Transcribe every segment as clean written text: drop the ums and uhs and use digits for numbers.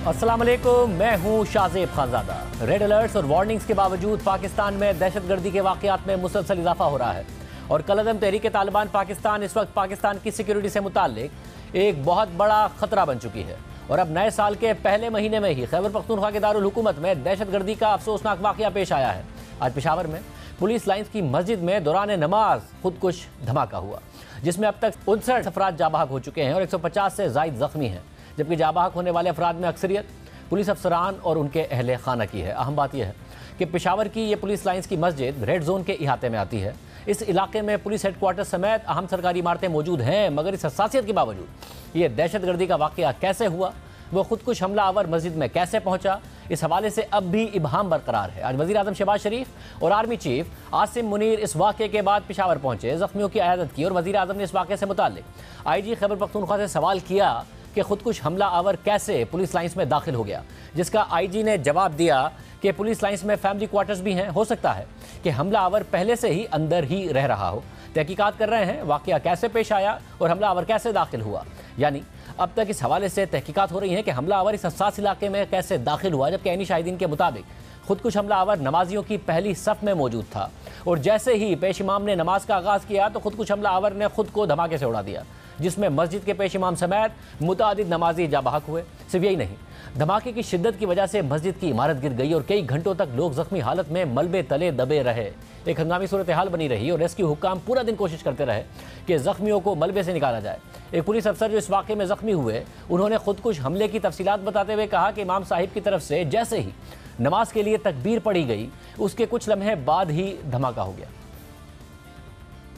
अस्सलाम वालेकुम, मैं हूं शाहजेब खानजादा। रेड अलर्ट्स और वार्निंग्स के बावजूद पाकिस्तान में दहशतगर्दी के वाक़यात में मुसलसल इजाफा हो रहा है और कलअदम तहरीक तालिबान पाकिस्तान इस वक्त पाकिस्तान की सिक्योरिटी से मुताल्लिक एक बहुत बड़ा ख़तरा बन चुकी है। और अब नए साल के पहले महीने में ही खैबर पख्तूनख्वा के दारुल हुकूमत में दहशतगर्दी का अफसोसनाक वाक़या पेश आया है। आज पेशावर में पुलिस लाइन्स की मस्जिद में दौरान नमाज खुदकुश धमाका हुआ, जिसमें अब तक 59 अफराद जाबाहक हो चुके हैं और 150 से ज़ायद ज़ख्मी हैं, जबकि जाबाहक होने वाले अफराद में अक्सरियत पुलिस अफसरान और उनके अहले खाना की है। अहम बात यह है कि पेशावर की ये पुलिस लाइन्स की मस्जिद रेड जोन के इहाते में आती है। इस इलाके में पुलिस हेडक्वार्टर समेत अहम सरकारी इमारतें मौजूद हैं, मगर इस हसासियत के बावजूद ये दहशतगर्दी का वाक़या कैसे हुआ, वो खुदकुश हमला आवर मस्जिद में कैसे पहुंचा, इस हवाले से अब भी इबहाम बरकरार है। आज वज़ीर आज़म शहबाज शरीफ और आर्मी चीफ आसिम मुनीर इस वाक़े के बाद पेशावर पहुंचे, ज़ख्मियों की अयादत की और वज़ीर आज़म ने इस वाक़े से मुताल्लिक़ IG खैबर पख्तूनख्वा से सवाल किया कि खुदकुश हमला आवर कैसे पुलिस लाइन्स में दाखिल हो गया, जिसका IG ने जवाब दिया कि पुलिस लाइन्स में फैमिली क्वार्टर्स भी हैं, हो सकता है कि हमला आवर पहले से ही अंदर ही रह रहा हो। तहकीकात कर रहे हैं वाक़या कैसे पेश आया और हमला आवर कैसे दाखिल हुआ। यानी अब तक इस हवाले से तहकीकात हो रही हैं कि हमला आवर इस हसास इलाके में कैसे दाखिल हुआ, जबकि ऐनी शाहिदीन के मुताबिक खुदकुश हमला आवर नमाजियों की पहली सफ़ में मौजूद था और जैसे ही पेश इमाम ने नमाज का आगाज़ किया तो खुदकुश हमला आवर ने खुद को धमाके से उड़ा दिया, जिसमें मस्जिद के पेश इमाम समेत मुतादिद नमाजी जाबाहक हुए। सिर्फ यही नहीं, धमाके की शिद्दत की वजह से मस्जिद की इमारत गिर गई और कई घंटों तक लोग जख्मी हालत में मलबे तले दबे रहे। एक हंगामी सूरत हाल बनी रही और रेस्क्यू हुक्काम पूरा दिन कोशिश करते रहे कि जख्मियों को मलबे से निकाला जाए। एक पुलिस अफसर जो इस वाक़े में जख्मी हुए, उन्होंने खुदकुश हमले की तफसीलात बताते हुए कहा कि इमाम साहिब की तरफ से जैसे ही नमाज के लिए तकबीर पढ़ी गई, उसके कुछ लम्हे बाद ही धमाका हो गया।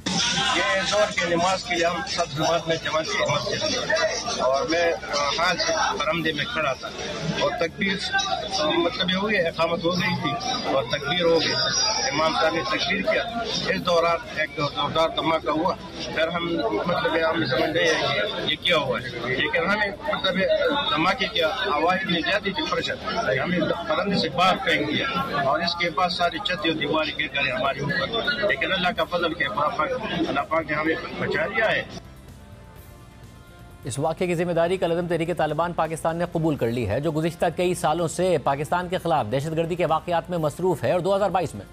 ये जोर की नमाज के लिए हम सब जमात में जमा किए मस्जिद और मैं हाल से बरामदे में खड़ा था और तकबीर मतलब ये हुई है, इकामत हो गई थी और तकबीर हो गई। इमाम साहब ने तकबीर किया, इस दौरान एक जोरदार धमाका हुआ। फिर हम मतलब हम समझ रहे हैं कि ये क्या हुआ है, लेकिन हमें मतलब धमाके की आवाज़ में ज़्यादा थी प्रेशर, हमें बरामदे से बाहर फेंक दिया और इसके बाद सारी छत और दीवार गिर कर हमारे ऊपर, लेकिन अल्लाह का फजल के अल्लाह पाक ने हमें बचा लिया है। इस वाक़े की जिम्मेदारी कलअदम तहरीक तालिबान पाकिस्तान ने कबूल कर ली है, जो गुज़िश्ता कई सालों से पाकिस्तान के खिलाफ दहशतगर्दी के वाक़यात में मसरूफ़ है। और 2022 में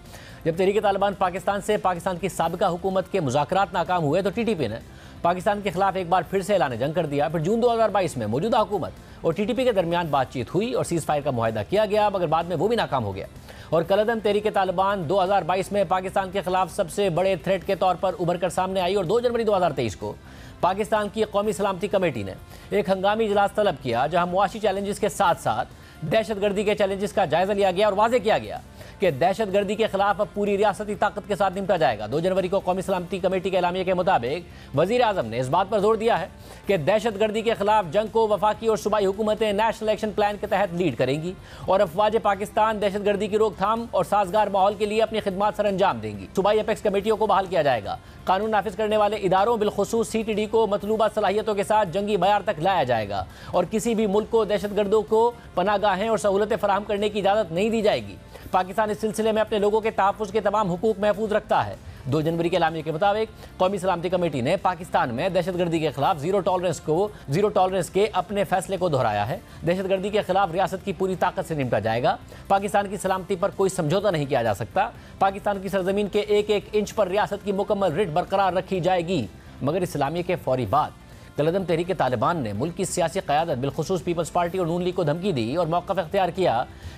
जब तहरीक तालिबान पाकिस्तान से पाकिस्तान की साबिका हुकूमत के मुज़ाकरात नाकाम हुए तो TTP ने पाकिस्तान के खिलाफ एक बार फिर से ऐलान जंग कर दिया। फिर जून 2022 में मौजूदा हुकूमत और TTP के दरमियान बातचीत हुई और सीज़ फायर का मुआहदा किया गया, मगर बाद में वो भी नाकाम हो गया और कलअदम तहरीक तालिबान 2022 में पाकिस्तान के खिलाफ सबसे बड़े थ्रेट के तौर पर उभर कर सामने आई। और 2 जनवरी 2023 को पाकिस्तान की कौमी सलामती कमेटी ने एक हंगामी इजलास तलब किया, जहां मुआशी चैलेंजेस के साथ साथ दहशतगर्दी के चैलेंजेस का जायजा लिया गया और वाज़ेह किया गया कि दहशतगर्दी के खिलाफ अब पूरी रियासती ताकत के साथ निपटा जाएगा। 2 जनवरी को कौमी सलामती कमेटी के एलामिया के मुताबिक वज़ीर आज़म ने इस बात पर जोर दिया है कि दहशतगर्दी के खिलाफ जंग को वफाकी और सूबाई हुकूमतें नेशनल एक्शन प्लान के तहत लीड करेंगी और अफवाज पाकिस्तान दहशतगर्दी की रोकथाम और साजगार माहौल के लिए अपनी खिदमत सर अंजाम देंगी। सूबाई अपेक्स कमेटियों को बहाल किया जाएगा। कानून नाफिज करने वाले इदारों बिलखुसूस CTD को मतलूबा सलाहियतों के साथ जंगी बयार तक लाया जाएगा और किसी भी मुल्क को दहशतगर्दों को पनागाहें और सहूलतें फराहम करने की इजाज़त नहीं दी जाएगी। पाकिस्तान इस सिलसिले में अपने लोगों के तहफ़्फ़ुज़ के तमाम हुकूक महफूज रखता है। 2 जनवरी के एलामिया के मुताबिक कौमी सलामती कमेटी ने पाकिस्तान में दहशतगर्दी के खिलाफ जीरो टॉलरेंस के अपने फैसले को दोहराया है। दहशतगर्दी के खिलाफ रियासत की पूरी ताकत से निपटा जाएगा। पाकिस्तान की सलामती पर कोई समझौता नहीं किया जा सकता। पाकिस्तान की सरजमीन के एक एक इंच पर रियासत की मुकम्मल रिट बरकरार रखी जाएगी। मगर इस एलामिया के फौरी बाद कलअदम तहरीक तालिबान ने मुल्क की सियासी क़यादत बिलखुसूस पीपल्स पार्टी और नून लीग को धमकी दी और मौक़िफ़ इख्तियार किया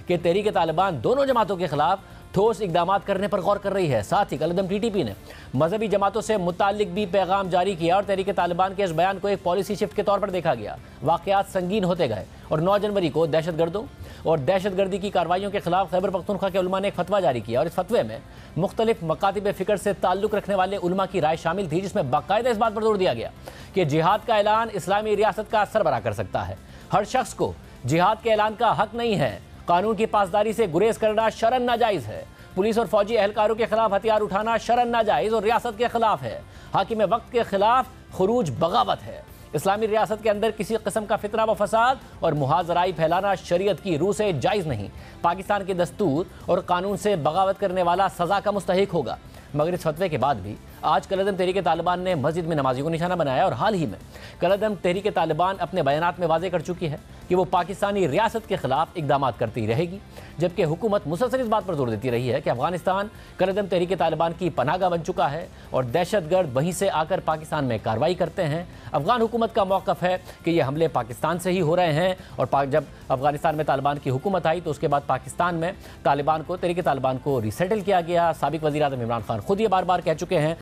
कि तहरीक तालिबान दोनों जमातों के खिलाफ ठोस इक़दामात करने पर गौर कर रही है। साथ ही कलअदम TTP ने मजहबी जमातों से मुताल्लिक भी पैगाम जारी किया और तहरीक तालिबान के इस बयान को एक पॉलिसी शिफ्ट के तौर पर देखा गया। वाक़यात संगीन होते गए और 9 जनवरी को दहशतगर्दों और दहशतगर्दी की कार्रवाइयों के खिलाफ खैबर पख्तूनख्वा के उलमा ने एक फतवा जारी किया और इस फतवे में मुख्तलिफ मकातिब फ़िक्र से ताल्लुक़ रखने वाले उलमा की राय शामिल थी, जिसमें बाकायदा इस बात पर जोर दिया गया कि जिहाद का ऐलान इस्लामी रियासत का सरबराह कर सकता है। हर शख्स को जिहाद के ऐलान का हक नहीं है। कानून की पासदारी से गुरेज करना शरन नाजायज़ है। पुलिस और फौजी एहलकारों के खिलाफ हथियार उठाना शरन नाजायज़ और रियासत के खिलाफ है। हाकिम वक्त के खिलाफ खुरूज बगावत है। इस्लामी रियासत के अंदर किसी किस्म का फितना व फसाद और मुहाजराई फैलाना शरीयत की रूह से जायज़ नहीं। पाकिस्तान के दस्तूर और कानून से बगावत करने वाला सज़ा का मुस्तहिक होगा। मगर इस फतवे के बाद भी آج کالعدم تحریک طالبان نے مسجد میں نمازیوں کو نشانہ بنایا اور حال ہی میں کالعدم تحریک طالبان اپنے بیانات میں واضح کر چکی ہے کہ وہ پاکستانی ریاست کے خلاف اقدامات کرتی رہے گی، جبکہ حکومت مسلسل اس بات پر زور دیتی رہی ہے کہ افغانستان کالعدم تحریک طالبان کی پناہ گاہ بن چکا ہے اور دہشت گرد وہیں سے آ کر پاکستان میں کارروائی کرتے ہیں۔ افغان حکومت کا موقف ہے کہ یہ حملے پاکستان سے ہی ہو رہے ہیں، اور جب افغانستان میں طالبان کی حکومت آئی تو اس کے بعد پاکستان میں تحریک طالبان کو ری سیٹل کیا گیا۔ سابق وزیر اعظم عمران خان خود یہ بار بار کہہ چکے ہیں